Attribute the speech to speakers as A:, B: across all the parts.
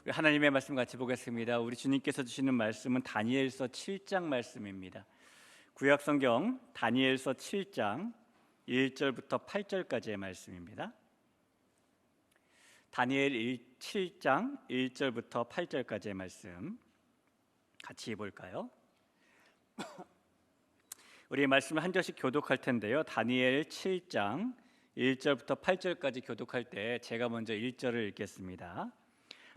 A: 우리 하나님의 말씀 같이 보겠습니다. 우리 주님께서 주시는 말씀은 다니엘서 7장 말씀입니다. 구약성경 다니엘서 7장 1절부터 8절까지의 말씀입니다. 다니엘 7장 1절부터 8절까지의 말씀 같이 볼까요? 우리 말씀을 한 절씩 교독할 텐데요. 다니엘 7장 1절부터 8절까지 교독할 때 제가 먼저 1절을 읽겠습니다.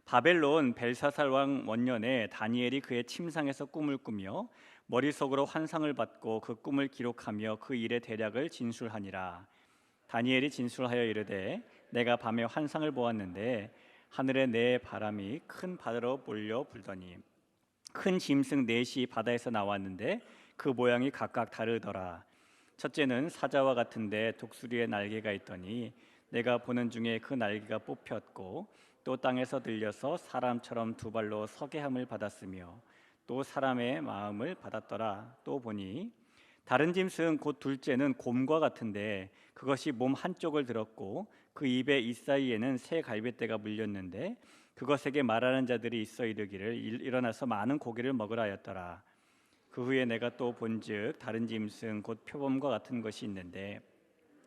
A: 바벨론 벨사살 왕 원년에 다니엘이 그의 침상에서 꿈을 꾸며 머릿속으로 환상을 받고 그 꿈을 기록하며 그 일의 대략을 진술하니라. 다니엘이 진술하여 이르되 내가 밤에 환상을 보았는데 하늘에 네 바람이 큰 바다로 몰려 불더니 큰 짐승 넷이 바다에서 나왔는데 그 모양이 각각 다르더라. 첫째는 사자와 같은데 독수리의 날개가 있더니 내가 보는 중에 그 날개가 뽑혔고 또 땅에서 들려서 사람처럼 두 발로 서게 함을 받았으며 또 사람의 마음을 받았더라. 또 보니 다른 짐승 곧 둘째는 곰과 같은데 그것이 몸 한쪽을 들었고 그 입의 이사이에는 새 갈빗대가 물렸는데 그것에게 말하는 자들이 있어 이르기를 일어나서 많은 고기를 먹으라 하였더라. 그 후에 내가 또 본즉 다른 짐승 곧 표범과 같은 것이 있는데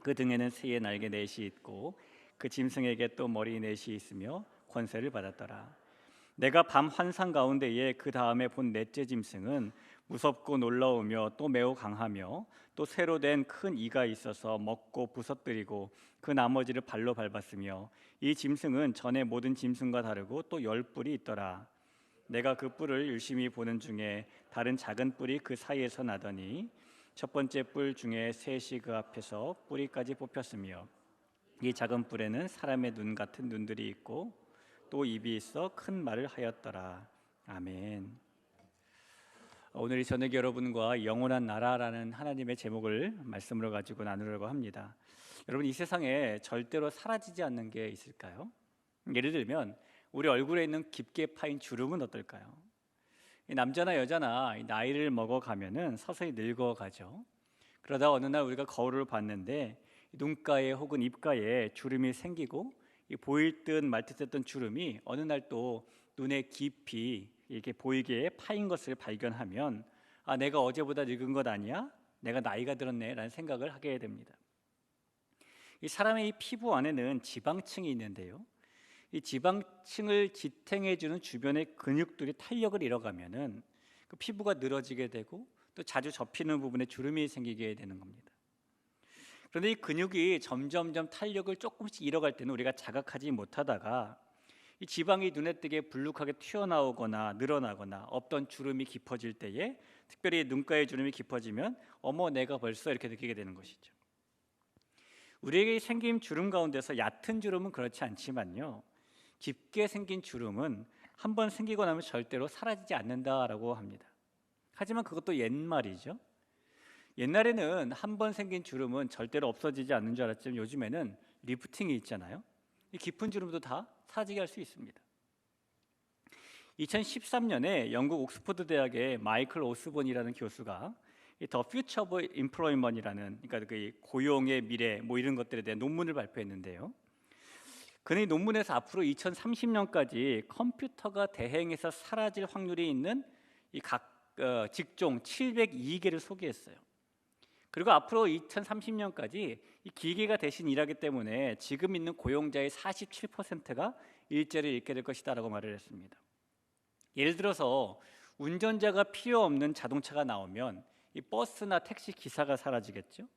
A: 그 등에는 새의 날개 넷이 있고 그 짐승에게 또 머리 넷이 있으며 권세를 받았더라. 내가 밤 환상 가운데에 그 다음에 본 넷째 짐승은 무섭고 놀라우며 또 매우 강하며 또 새로 된 큰 이가 있어서 먹고 부서뜨리고 그 나머지를 발로 밟았으며 이 짐승은 전에 모든 짐승과 다르고 또 10뿔이 있더라. 내가 그 뿔을 유심히 보는 중에 다른 작은 뿔이 그 사이에서 나더니 첫 번째 뿔 중에 셋이 그 앞에서 뿌리까지 뽑혔으며 이 작은 뿔에는 사람의 눈 같은 눈들이 있고 또 입이 있어 큰 말을 하였더라. 아멘. 오늘 이 저녁 여러분과 영원한 나라라는 하나님의 제목을 말씀으로 가지고 나누려고 합니다. 여러분, 이 세상에 절대로 사라지지 않는 게 있을까요? 예를 들면 우리 얼굴에 있는 깊게 파인 주름은 어떨까요? 남자나 여자나 나이를 먹어가면은 서서히 늙어가죠. 그러다 어느 날 우리가 거울을 봤는데 눈가에 혹은 입가에 주름이 생기고 보일 듯 말 듯 했던 주름이 어느 날 또 눈에 깊이 이렇게 보이게 파인 것을 발견하면 아, 내가 어제보다 늙은 것 아니야? 내가 나이가 들었네 라는 생각을 하게 됩니다. 이 사람의 이 피부 안에는 지방층이 있는데요, 이 지방층을 지탱해주는 주변의 근육들이 탄력을 잃어가면은 그 피부가 늘어지게 되고 또 자주 접히는 부분에 주름이 생기게 되는 겁니다. 그런데 이 근육이 점점점 탄력을 조금씩 잃어갈 때는 우리가 자각하지 못하다가 이 지방이 눈에 띄게 불룩하게 튀어나오거나 늘어나거나 없던 주름이 깊어질 때에, 특별히 눈가의 주름이 깊어지면 어머 내가 벌써 이렇게 느끼게 되는 것이죠. 우리에게 생긴 주름 가운데서 얕은 주름은 그렇지 않지만요, 깊게 생긴 주름은 한번 생기고 나면 절대로 사라지지 않는다라고 합니다. 하지만 그것도 옛말이죠. 옛날에는 한번 생긴 주름은 절대로 없어지지 않는 줄 알았지만 요즘에는 리프팅이 있잖아요. 이 깊은 주름도 다 사라지게 할 수 있습니다. 2013년에 영국 옥스퍼드 대학의 마이클 오스본이라는 교수가 The Future of Employment이라는, 그러니까 그 고용의 미래 뭐 이런 것들에 대한 논문을 발표했는데요. 그는 이 논문에서 앞으로 2030년까지 컴퓨터가 대행해서 사라질 확률이 있는 이 각 직종 702개를 소개했어요. 그리고 앞으로 2030년까지 이 기계가 대신 일하기 때문에 지금 있는 고용자의 47%가 일자리를 잃게 될 것이다라고 말을 했습니다. 예를 들어서 운전자가 필요 없는 자동차가 나오면 이 버스나 택시 기사가 사라지겠죠.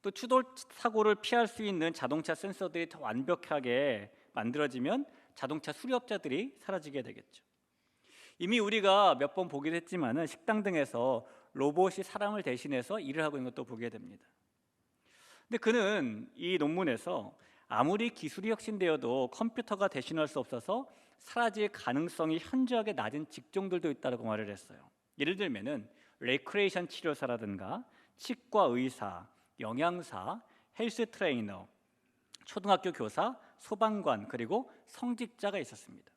A: 또 추돌 사고를 피할 수 있는 자동차 센서들이 더 완벽하게 만들어지면 자동차 수리업자들이 사라지게 되겠죠. 이미 우리가 몇 번 보기도 했지만은 식당 등에서 로봇이 사람을 대신해서 일을 하고 있는 것도 보게 됩니다. 근데 그는 이 논문에서 아무리 기술이 혁신되어도 컴퓨터가 대신할 수 없어서 사라질 가능성이 현저하게 낮은 직종들도 있다고 말을 했어요. 예를 들면은 레크레이션 치료사라든가 치과 의사, 영양사, 헬스 트레이너, 초등학교 교사, 소방관, 그리고 성직자가 있었습니다.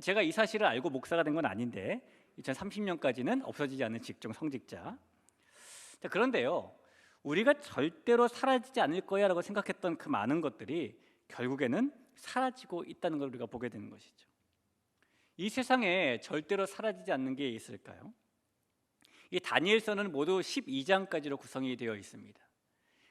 A: 제가 이 사실을 알고 목사가 된 건 아닌데 2030년까지는 없어지지 않는 직종 성직자. 자, 그런데요, 우리가 절대로 사라지지 않을 거야 라고 생각했던 그 많은 것들이 결국에는 사라지고 있다는 걸 우리가 보게 되는 것이죠. 이 세상에 절대로 사라지지 않는 게 있을까요? 이 다니엘서는 모두 12장까지로 구성이 되어 있습니다.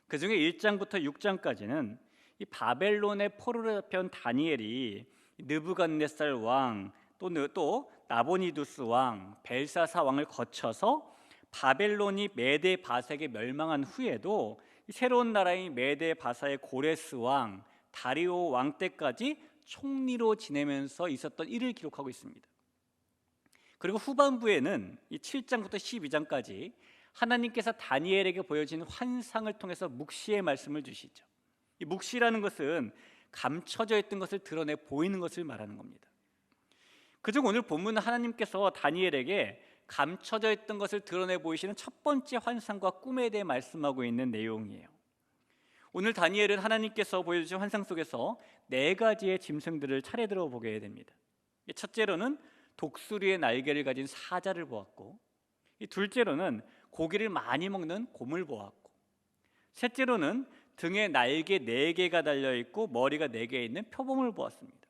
A: 그중에 1장부터 6장까지는 이 바벨론의 포로로 잡혀온 다니엘이 느부갓네살 왕, 또 나보니두스 왕, 벨사사 왕을 거쳐서 바벨론이 메데 바사에게 멸망한 후에도 새로운 나라인 메데 바사의 고레스 왕, 다리오 왕 때까지 총리로 지내면서 있었던 일을 기록하고 있습니다. 그리고 후반부에는 이 7장부터 12장까지 하나님께서 다니엘에게 보여진 환상을 통해서 묵시의 말씀을 주시죠. 이 묵시라는 것은 감춰져 있던 것을 드러내 보이는 것을 말하는 겁니다. 그중 오늘 본문은 하나님께서 다니엘에게 감춰져 있던 것을 드러내 보이시는 첫 번째 환상과 꿈에 대해 말씀하고 있는 내용이에요. 오늘 다니엘은 하나님께서 보여주신 환상 속에서 4가지의 짐승들을 차례대로 보게 됩니다. 첫째로는 독수리의 날개를 가진 사자를 보았고, 둘째로는 고기를 많이 먹는 곰을 보았고, 셋째로는 등에 날개 4개가 달려있고 머리가 4개 있는 표범을 보았습니다.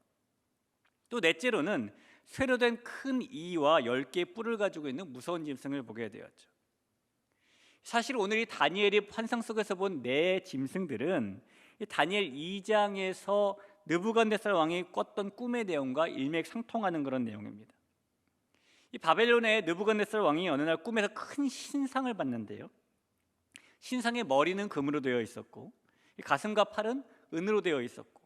A: 또 넷째로는 쇠로 된 큰 이와 10개의 뿔을 가지고 있는 무서운 짐승을 보게 되었죠. 사실 오늘 이 다니엘이 환상 속에서 본 4짐승들은 다니엘 2장에서 느부갓네살 왕이 꿨던 꿈의 내용과 일맥상통하는 그런 내용입니다. 이 바벨론의 느부갓네살 왕이 어느 날 꿈에서 큰 신상을 봤는데요, 신상의 머리는 금으로 되어 있었고, 가슴과 팔은 은으로 되어 있었고,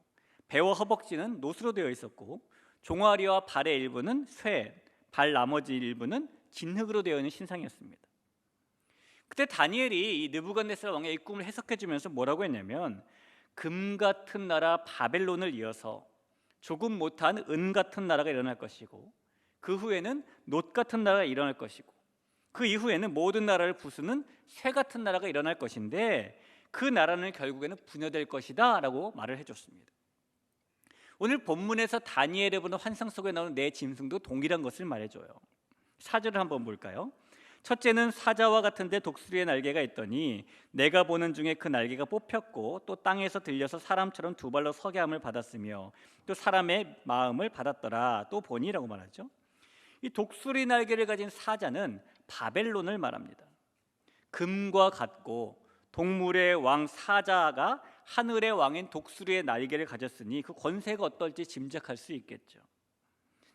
A: 배와 허벅지는 노수로 되어 있었고, 종아리와 발의 일부는 쇠, 발 나머지 일부는 진흙으로 되어 있는 신상이었습니다. 그때 다니엘이 이 느부갓네살 왕의 이 꿈을 해석해 주면서 뭐라고 했냐면, 금 같은 나라 바벨론을 이어서 조금 못한 은 같은 나라가 일어날 것이고, 그 후에는 놋 같은 나라가 일어날 것이고, 그 이후에는 모든 나라를 부수는 쇠 같은 나라가 일어날 것인데, 그 나라는 결국에는 분열될 것이다 라고 말을 해줬습니다. 오늘 본문에서 다니엘이 보는 환상 속에 나오는 4짐승도 동일한 것을 말해줘요. 4절을 한번 볼까요? 첫째는 사자와 같은데 독수리의 날개가 있더니 내가 보는 중에 그 날개가 뽑혔고 또 땅에서 들려서 사람처럼 2발로 서게 함을 받았으며 또 사람의 마음을 받았더라. 또 보니라고 말하죠. 이 독수리 날개를 가진 사자는 바벨론을 말합니다. 금과 같고 동물의 왕 사자가 하늘의 왕인 독수리의 날개를 가졌으니 그 권세가 어떨지 짐작할 수 있겠죠.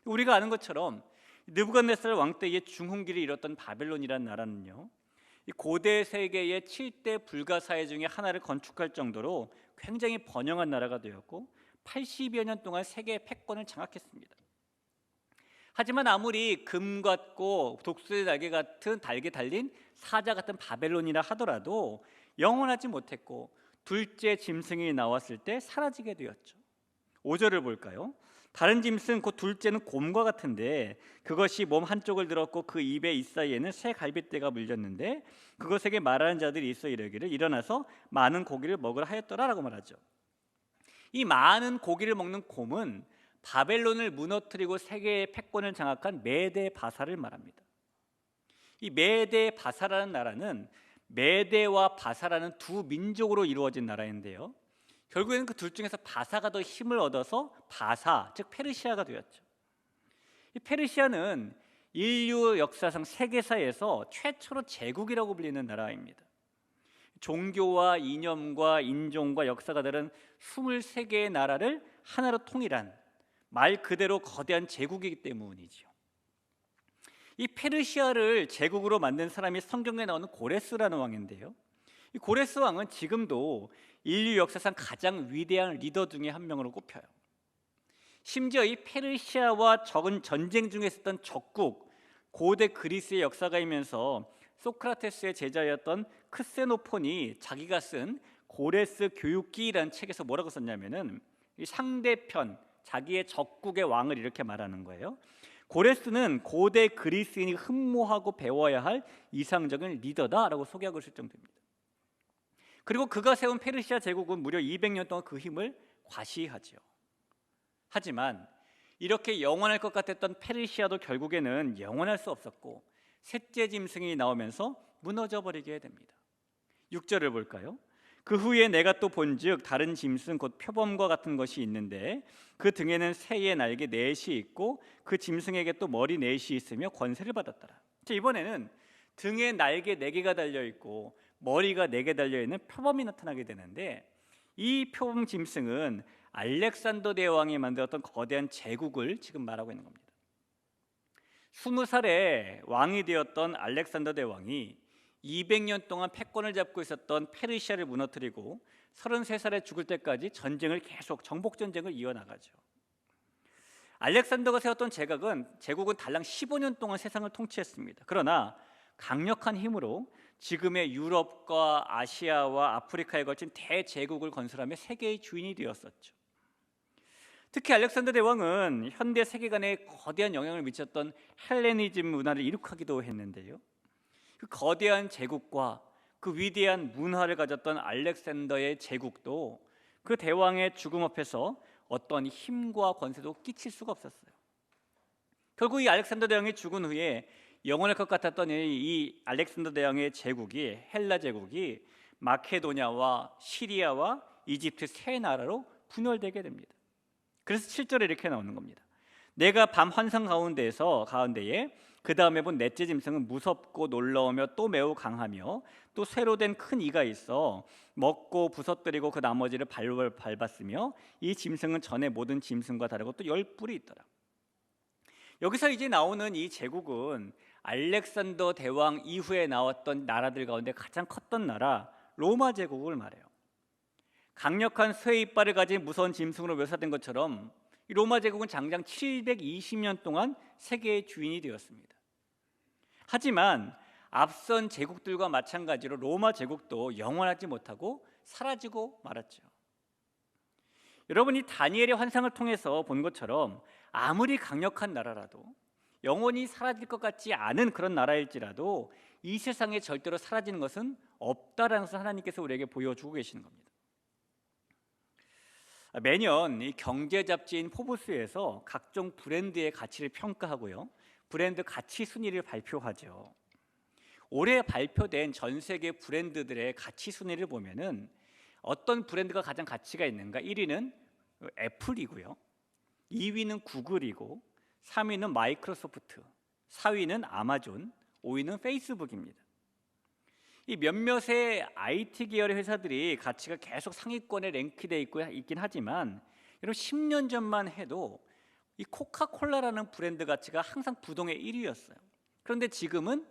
A: 우리가 아는 것처럼 느부갓네살 왕 때의 중흥기를 이뤘던 바벨론이라는 나라는요, 이 고대 세계의 7대 불가사의 중에 하나를 건축할 정도로 굉장히 번영한 나라가 되었고 80여 년 동안 세계의 패권을 장악했습니다. 하지만 아무리 금 같고 독수리 날개 같은 달게 달린 사자 같은 바벨론이라 하더라도 영원하지 못했고 둘째 짐승이 나왔을 때 사라지게 되었죠. 5절을 볼까요? 다른 짐승 곧 둘째는 곰과 같은데 그것이 몸 한쪽을 들었고 그 입의 잇사이에는 새 갈빗대가 물렸는데 그것에게 말하는 자들이 있어 이르기를 일어나서 많은 고기를 먹으라 하였더라라고 말하죠. 이 많은 고기를 먹는 곰은 바벨론을 무너뜨리고 세계의 패권을 장악한 메데 바사를 말합니다. 이 메데 바사라는 나라는 메데와 바사라는 두 민족으로 이루어진 나라인데요, 결국에는 그 둘 중에서 바사가 더 힘을 얻어서 바사, 즉 페르시아가 되었죠. 이 페르시아는 인류 역사상 세계사에서 최초로 제국이라고 불리는 나라입니다. 종교와 이념과 인종과 역사가 다른 23개의 나라를 하나로 통일한 말 그대로 거대한 제국이기 때문이죠. 이 페르시아를 제국으로 만든 사람이 성경에 나오는 고레스라는 왕인데요, 이 고레스 왕은 지금도 인류 역사상 가장 위대한 리더 중에 한 명으로 꼽혀요. 심지어 이 페르시아와 적은 전쟁 중에 있었던 적국 고대 그리스의 역사가이면서 소크라테스의 제자였던 크세노폰이 자기가 쓴 고레스 교육기라는 책에서 뭐라고 썼냐면은 이 상대편, 자기의 적국의 왕을 이렇게 말하는 거예요. 고레스는 고대 그리스인이 흠모하고 배워야 할 이상적인 리더다라고 소개하고 있을 정도입니다. 그리고 그가 세운 페르시아 제국은 무려 200년 동안 그 힘을 과시하지요. 하지만 이렇게 영원할 것 같았던 페르시아도 결국에는 영원할 수 없었고 셋째 짐승이 나오면서 무너져 버리게 됩니다. 6절을 볼까요? 그 후에 내가 또 본즉 다른 짐승 곧 표범과 같은 것이 있는데 그 등에는 새의 날개 넷이 있고 그 짐승에게 또 머리 넷이 있으며 권세를 받았더라. 자, 이번에는 등에 날개 4개가 달려 있고 머리가 4개 달려 있는 표범이 나타나게 되는데, 이 표범 짐승은 알렉산더 대왕이 만들었던 거대한 제국을 지금 말하고 있는 겁니다. 20살에 왕이 되었던 알렉산더 대왕이 200년 동안 패권을 잡고 있었던 페르시아를 무너뜨리고 33살에 죽을 때까지 전쟁을 계속 정복 전쟁을 이어나가죠. 알렉산더가 세웠던 제국은 달랑 15년 동안 세상을 통치했습니다. 그러나 강력한 힘으로 지금의 유럽과 아시아와 아프리카에 걸친 대제국을 건설하며 세계의 주인이 되었었죠. 특히 알렉산더 대왕은 현대 세계관에 거대한 영향을 미쳤던 헬레니즘 문화를 이룩하기도 했는데요. 그 거대한 제국과 그 위대한 문화를 가졌던 알렉산더의 제국도 그 대왕의 죽음 앞에서 어떤 힘과 권세도 끼칠 수가 없었어요. 결국 이 알렉산더 대왕이 죽은 후에 영원할 것 같았던 이 알렉산더 대왕의 제국이, 헬라 제국이 마케도냐와 시리아와 이집트 세 나라로 분열되게 됩니다. 그래서 7절에 이렇게 나오는 겁니다. 내가 밤 환상 가운데에 그 다음에 본 넷째 짐승은 무섭고 놀라우며 또 매우 강하며 또 쇠로 된 큰 이가 있어 먹고 부서뜨리고 그 나머지를 발로 밟았으며 이 짐승은 전에 모든 짐승과 다르고 또 10뿔이 있더라. 여기서 이제 나오는 이 제국은 알렉산더 대왕 이후에 나왔던 나라들 가운데 가장 컸던 나라 로마 제국을 말해요. 강력한 쇠 이빨을 가진 무서운 짐승으로 묘사된 것처럼 이 로마 제국은 장장 720년 동안 세계의 주인이 되었습니다. 하지만 앞선 제국들과 마찬가지로 로마 제국도 영원하지 못하고 사라지고 말았죠. 여러분, 이 다니엘의 환상을 통해서 본 것처럼 아무리 강력한 나라라도, 영원히 사라질 것 같지 않은 그런 나라일지라도 이 세상에 절대로 사라지는 것은 없다라는 것을 하나님께서 우리에게 보여주고 계시는 겁니다. 매년 이 경제 잡지인 포브스에서 각종 브랜드의 가치를 평가하고요, 브랜드 가치 순위를 발표하죠. 올해 발표된 전 세계 브랜드들의 가치 순위를 보면은 어떤 브랜드가 가장 가치가 있는가? 1위는 애플이고요, 2위는 구글이고, 3위는 마이크로소프트, 4위는 아마존, 5위는 페이스북입니다. 이 몇몇의 IT 계열의 회사들이 가치가 계속 상위권에 랭크되어 있긴 하지만, 여러분 10년 전만 해도 이 코카콜라라는 브랜드 가치가 항상 부동의 1위였어요. 그런데 지금은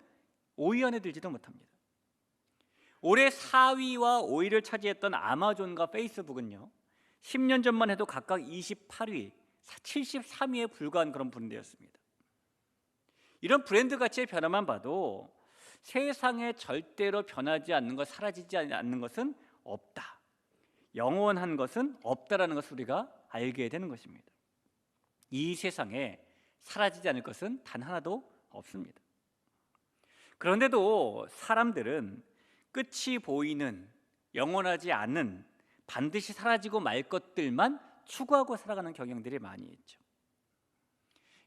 A: 5위 안에 들지도 못합니다. 올해 4위와 5위를 차지했던 아마존과 페이스북은요, 10년 전만 해도 각각 28위, 73위에 불과한 그런 브랜드였습니다. 이런 브랜드 가치의 변화만 봐도 세상에 절대로 변하지 않는 것, 사라지지 않는 것은 없다, 영원한 것은 없다라는 것을 우리가 알게 되는 것입니다. 이 세상에 사라지지 않을 것은 단 하나도 없습니다. 그런데도 사람들은 끝이 보이는, 영원하지 않은, 반드시 사라지고 말 것들만 추구하고 살아가는 경향들이 많이 있죠.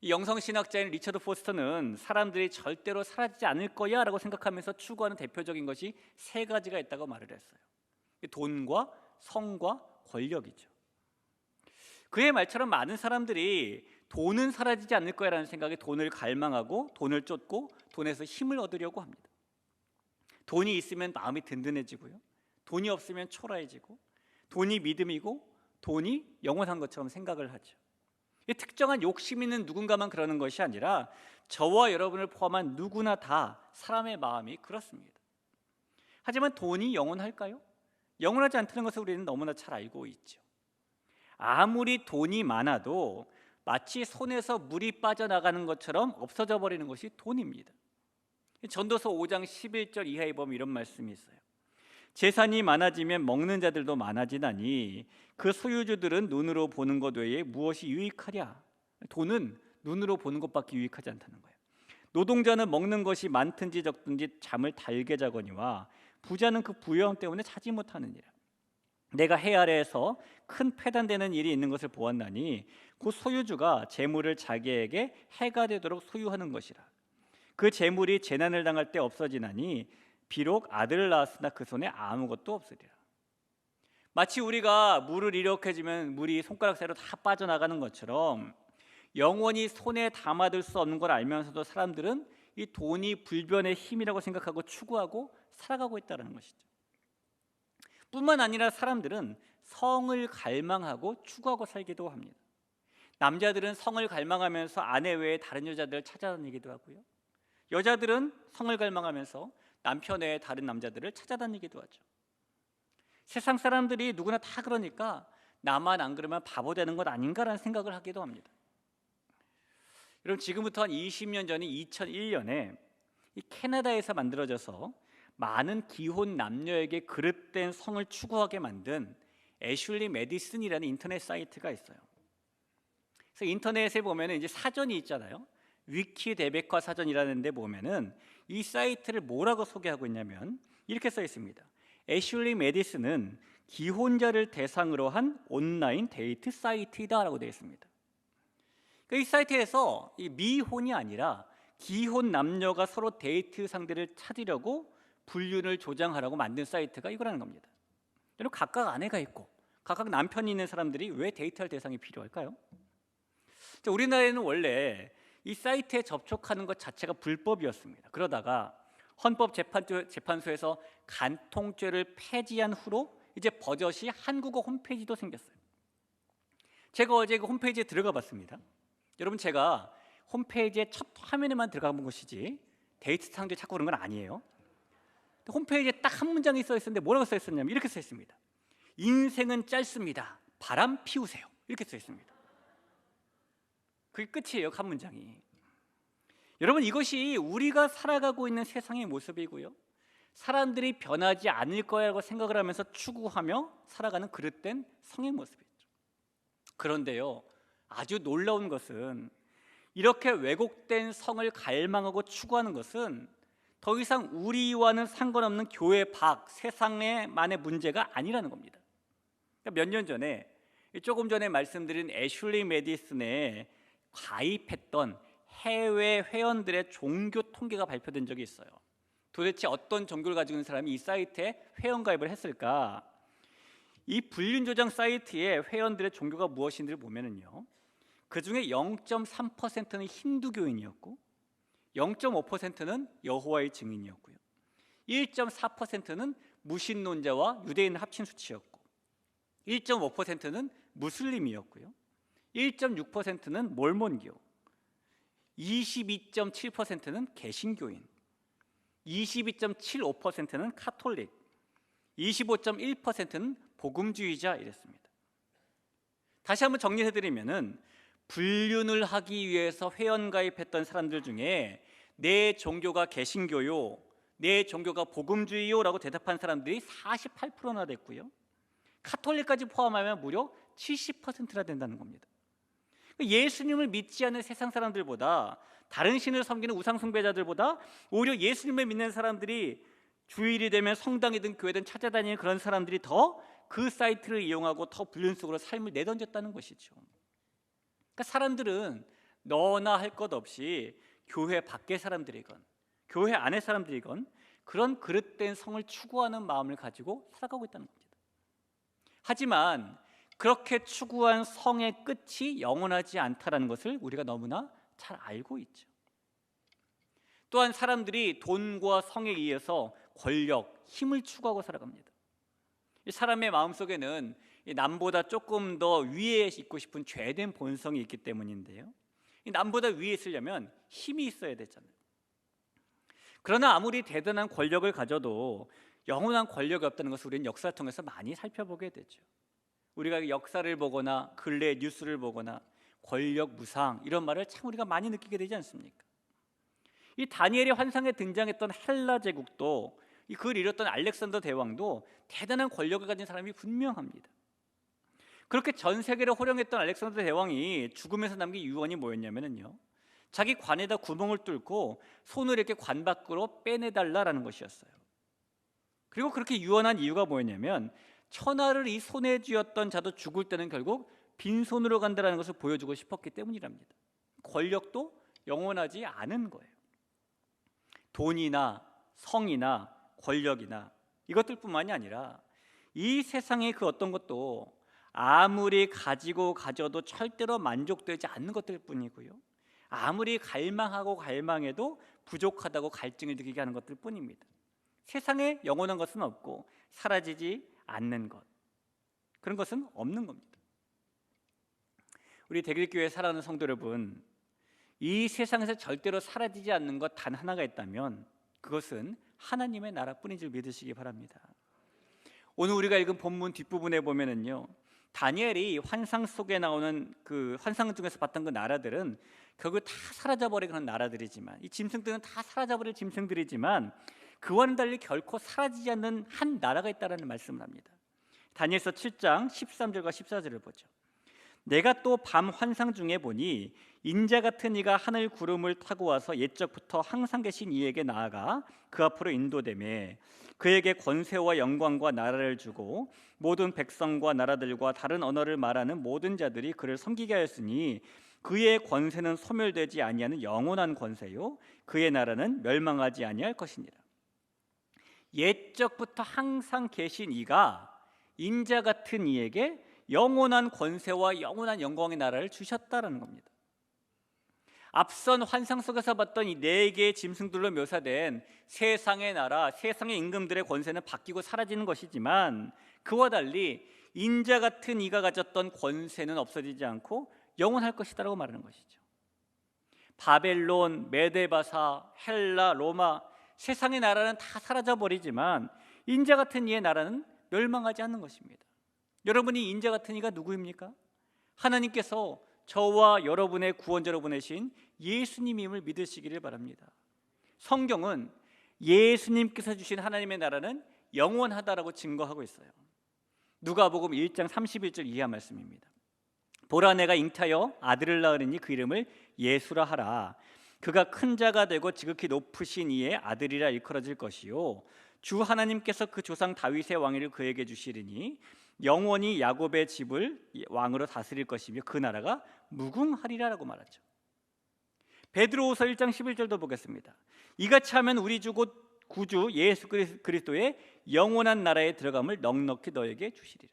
A: 이 영성신학자인 리처드 포스터는 사람들이 절대로 사라지지 않을 거야 라고 생각하면서 추구하는 대표적인 것이 3가지가 있다고 말을 했어요. 돈과 성과 권력이죠. 그의 말처럼 많은 사람들이 돈은 사라지지 않을 거야 라는 생각에 돈을 갈망하고 돈을 쫓고 돈에서 힘을 얻으려고 합니다. 돈이 있으면 마음이 든든해지고요, 돈이 없으면 초라해지고, 돈이 믿음이고 돈이 영원한 것처럼 생각을 하죠. 특정한 욕심 있는 누군가만 그러는 것이 아니라 저와 여러분을 포함한 누구나 다 사람의 마음이 그렇습니다. 하지만 돈이 영원할까요? 영원하지 않다는 것을 우리는 너무나 잘 알고 있죠. 아무리 돈이 많아도 마치 손에서 물이 빠져나가는 것처럼 없어져 버리는 것이 돈입니다. 전도서 5장 11절 이하에 보면 이런 말씀이 있어요. 재산이 많아지면 먹는 자들도 많아지나니 그 소유주들은 눈으로 보는 것 외에 무엇이 유익하랴? 돈은 눈으로 보는 것밖에 유익하지 않다는 거예요. 노동자는 먹는 것이 많든지 적든지 잠을 달게 자거니와 부자는 그 부유함 때문에 자지 못하느니라. 내가 해 아래에서 큰 패단되는 일이 있는 것을 보았나니 그 소유주가 재물을 자기에게 해가 되도록 소유하는 것이라. 그 재물이 재난을 당할 때 없어지나니 비록 아들을 낳았으나 그 손에 아무것도 없으리라. 마치 우리가 물을 이렇게 주면 물이 손가락 사이로 다 빠져나가는 것처럼 영원히 손에 담아둘 수 없는 걸 알면서도 사람들은 이 돈이 불변의 힘이라고 생각하고 추구하고 살아가고 있다는 것이죠. 뿐만 아니라 사람들은 성을 갈망하고 추구하고 살기도 합니다. 남자들은 성을 갈망하면서 아내 외에 다른 여자들을 찾아다니기도 하고요. 여자들은 성을 갈망하면서 남편 외에 다른 남자들을 찾아다니기도 하죠. 세상 사람들이 누구나 다 그러니까 나만 안 그러면 바보 되는 것 아닌가라는 생각을 하기도 합니다. 여러분, 지금부터 한 20년 전인 2001년에 이 캐나다에서 만들어져서 많은 기혼 남녀에게 그릇된 성을 추구하게 만든 애슐리 메디슨이라는 인터넷 사이트가 있어요. 그래서 인터넷에 보면은 이제 사전이 있잖아요. 위키 대백과 사전이라는 데 보면은 이 사이트를 뭐라고 소개하고 있냐면 이렇게 써 있습니다. 애슐리 메디슨은 기혼자를 대상으로 한 온라인 데이트 사이트이다라고 되어 있습니다. 이 사이트에서 이 미혼이 아니라 기혼 남녀가 서로 데이트 상대를 찾으려고 불륜을 조장하라고 만든 사이트가 이거라는 겁니다. 여러분, 각각 아내가 있고 각각 남편이 있는 사람들이 왜 데이트할 대상이 필요할까요? 우리나라에는 원래 이 사이트에 접촉하는 것 자체가 불법이었습니다. 그러다가 헌법재판소에서 간통죄를 폐지한 후로 이제 버젓이 한국어 홈페이지도 생겼어요. 제가 어제 그 홈페이지에 들어가 봤습니다. 여러분, 제가 홈페이지의 첫 화면에만 들어가 본 것이지 데이트 상대 찾고 그런 건 아니에요. 홈페이지에 딱 한 문장이 써 있었는데 뭐라고 써 있었냐면 이렇게 써 있습니다. 인생은 짧습니다. 바람 피우세요. 이렇게 써 있습니다. 그게 끝이에요. 한 문장이. 여러분, 이것이 우리가 살아가고 있는 세상의 모습이고요, 사람들이 변하지 않을 거라고 생각을 하면서 추구하며 살아가는 그릇된 성의 모습이죠. 그런데요, 아주 놀라운 것은 이렇게 왜곡된 성을 갈망하고 추구하는 것은 더 이상 우리와는 상관없는 교회 밖 세상만의 문제가 아니라는 겁니다. 몇 년 전에, 조금 전에 말씀드린 애슐리 메디슨에 가입했던 해외 회원들의 종교 통계가 발표된 적이 있어요. 도대체 어떤 종교를 가지고 있는 사람이 이 사이트에 회원 가입을 했을까? 이 불륜 조장 사이트의 회원들의 종교가 무엇인지를 보면은요, 그 중에 0.3%는 힌두교인이었고 0.5%는 여호와의 증인이었고요, 1.4%는 무신론자와 유대인 합친 수치였고 1.5%는 무슬림이었고요, 1.6%는 몰몬교, 22.7%는 개신교인, 22.75%는 카톨릭, 25.1%는 복음주의자 이랬습니다. 다시 한번 정리해드리면은 불륜을 하기 위해서 회원가입했던 사람들 중에 내 종교가 개신교요, 내 종교가 복음주의요라고 대답한 사람들이 48%나 됐고요, 카톨릭까지 포함하면 무려 70%나 된다는 겁니다. 예수님을 믿지 않는 세상 사람들보다, 다른 신을 섬기는 우상 숭배자들보다 오히려 예수님을 믿는 사람들이 주일이 되면 성당이든 교회든 찾아다니는 그런 사람들이 더 그 사이트를 이용하고 더 불륜 속으로 삶을 내던졌다는 것이죠. 그러니까 사람들은 너나 할 것 없이 교회 밖의 사람들이건 교회 안의 사람들이건 그런 그릇된 성을 추구하는 마음을 가지고 살아가고 있다는 겁니다. 하지만 그렇게 추구한 성의 끝이 영원하지 않다는 것을 우리가 너무나 잘 알고 있죠. 또한 사람들이 돈과 성에 의해서 권력, 힘을 추구하고 살아갑니다. 이 사람의 마음속에는 남보다 조금 더 위에 있고 싶은 죄된 본성이 있기 때문인데요, 이 남보다 위에 있으려면 힘이 있어야 되잖아요. 그러나 아무리 대단한 권력을 가져도 영원한 권력이 없다는 것을 우리는 역사를 통해서 많이 살펴보게 되죠. 우리가 역사를 보거나 근래 뉴스를 보거나 권력 무상 이런 말을 참 우리가 많이 느끼게 되지 않습니까? 이 다니엘의 환상에 등장했던 헬라 제국도, 이 그를 이뤘던 알렉산더 대왕도 대단한 권력을 가진 사람이 분명합니다. 그렇게 전 세계를 호령했던 알렉산더 대왕이 죽음에서 남긴 유언이 뭐였냐면요, 자기 관에다 구멍을 뚫고 손을 이렇게 관 밖으로 빼내달라라는 것이었어요. 그리고 그렇게 유언한 이유가 뭐였냐면 천하를 이 손에 쥐었던 자도 죽을 때는 결국 빈손으로 간다는 것을 보여주고 싶었기 때문이랍니다. 권력도 영원하지 않은 거예요. 돈이나 성이나 권력이나 이것들뿐만이 아니라 이 세상의 그 어떤 것도 아무리 가지고 가져도 절대로 만족되지 않는 것들 뿐이고요, 아무리 갈망하고 갈망해도 부족하다고 갈증을 느끼게 하는 것들 뿐입니다. 세상에 영원한 것은 없고 사라지지 않는 것, 그런 것은 없는 겁니다. 우리 대길교회 사랑하는 성도 여러분, 이 세상에서 절대로 사라지지 않는 것 단 하나가 있다면 그것은 하나님의 나라뿐인 줄 믿으시기 바랍니다. 오늘 우리가 읽은 본문 뒷부분에 보면은요, 다니엘이 환상 속에 나오는 그 환상 중에서 봤던 그 나라들은 결국 다 사라져버린 그런 나라들이지만, 이 짐승들은 다 사라져버릴 짐승들이지만 그와는 달리 결코 사라지지 않는 한 나라가 있다는 말씀을 합니다. 다니엘서 7장 13절과 14절을 보죠. 내가 또 밤 환상 중에 보니 인자 같은 이가 하늘 구름을 타고 와서 옛적부터 항상 계신 이에게 나아가 그 앞으로 인도되매 그에게 권세와 영광과 나라를 주고 모든 백성과 나라들과 다른 언어를 말하는 모든 자들이 그를 섬기게 하였으니 그의 권세는 소멸되지 아니하는 영원한 권세요 그의 나라는 멸망하지 아니할 것이니라. 옛적부터 항상 계신 이가 인자 같은 이에게 영원한 권세와 영원한 영광의 나라를 주셨다라는 겁니다. 앞선 환상 속에서 봤던 이 네 개의 짐승들로 묘사된 세상의 나라, 세상의 임금들의 권세는 바뀌고 사라지는 것이지만 그와 달리 인자 같은 이가 가졌던 권세는 없어지지 않고 영원할 것이다라고 말하는 것이죠. 바벨론, 메데바사, 헬라, 로마, 세상의 나라는 다 사라져버리지만 인자 같은 이의 나라는 멸망하지 않는 것입니다. 여러분이 인자 같은 이가 누구입니까? 하나님께서 저와 여러분의 구원자로 보내신 예수님임을 믿으시기를 바랍니다. 성경은 예수님께서 주신 하나님의 나라는 영원하다라고 증거하고 있어요. 누가복음 1장 31절 이하 말씀입니다. 보라, 내가 잉타하여 아들을 낳으리니 그 이름을 예수라 하라. 그가 큰 자가 되고 지극히 높으신 이의 아들이라 일컬어질 것이요 주 하나님께서 그 조상 다윗의 왕위를 그에게 주시리니 영원히 야곱의 집을 왕으로 다스릴 것이며 그 나라가 무궁하리라라고 말하죠. 베드로후서 1장 11절도 보겠습니다. 이같이 하면 우리 주 곧 구주 예수 그리스도의 영원한 나라에 들어감을 넉넉히 너에게 주시리라.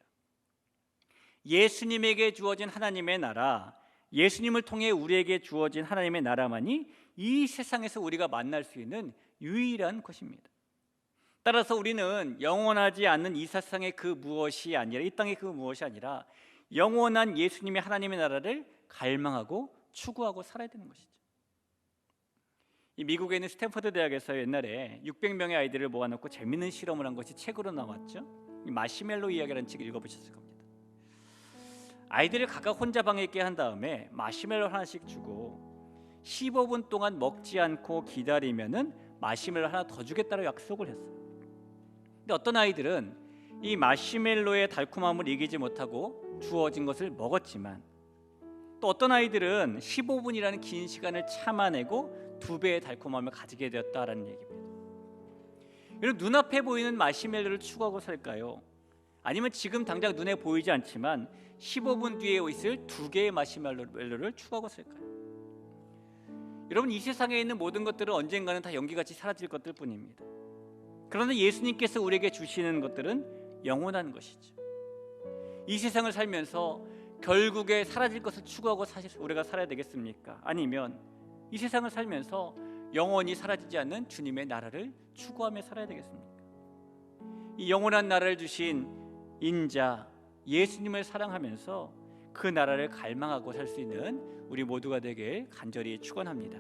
A: 예수님에게 주어진 하나님의 나라, 예수님을 통해 우리에게 주어진 하나님의 나라만이 이 세상에서 우리가 만날 수 있는 유일한 것입니다. 따라서 우리는 영원하지 않는 이 세상의 그 무엇이 아니라, 이 땅의 그 무엇이 아니라 영원한 예수님의 하나님의 나라를 갈망하고 추구하고 살아야 되는 것이죠. 이 미국에 있는 스탠퍼드 대학에서 옛날에 600명의 아이들을 모아놓고 재밌는 실험을 한 것이 책으로 나왔죠. 이 마시멜로 이야기라는 책 읽어보셨을 겁니다. 아이들을 각각 혼자 방에 있게 한 다음에 마시멜로 하나씩 주고 15분 동안 먹지 않고 기다리면은 마시멜로 하나 더 주겠다고 약속을 했어요. 근데 어떤 아이들은 이 마시멜로의 달콤함을 이기지 못하고 주어진 것을 먹었지만, 또 어떤 아이들은 15분이라는 긴 시간을 참아내고 2배의 달콤함을 가지게 되었다라는 얘기입니다. 여러분, 눈앞에 보이는 마시멜로를 추구하고 살까요? 아니면 지금 당장 눈에 보이지 않지만 15분 뒤에 있을 2개의 마시멜로를 추구하고 살까요? 여러분, 이 세상에 있는 모든 것들은 언젠가는 다 연기같이 사라질 것들 뿐입니다. 그러나 예수님께서 우리에게 주시는 것들은 영원한 것이죠. 이 세상을 살면서 결국에 사라질 것을 추구하고 우리가 살아야 되겠습니까? 아니면 이 세상을 살면서 영원히 사라지지 않는 주님의 나라를 추구하며 살아야 되겠습니까? 이 영원한 나라를 주신 인자 예수님을 사랑하면서 그 나라를 갈망하고 살 수 있는 우리 모두가 되길 간절히 축원합니다.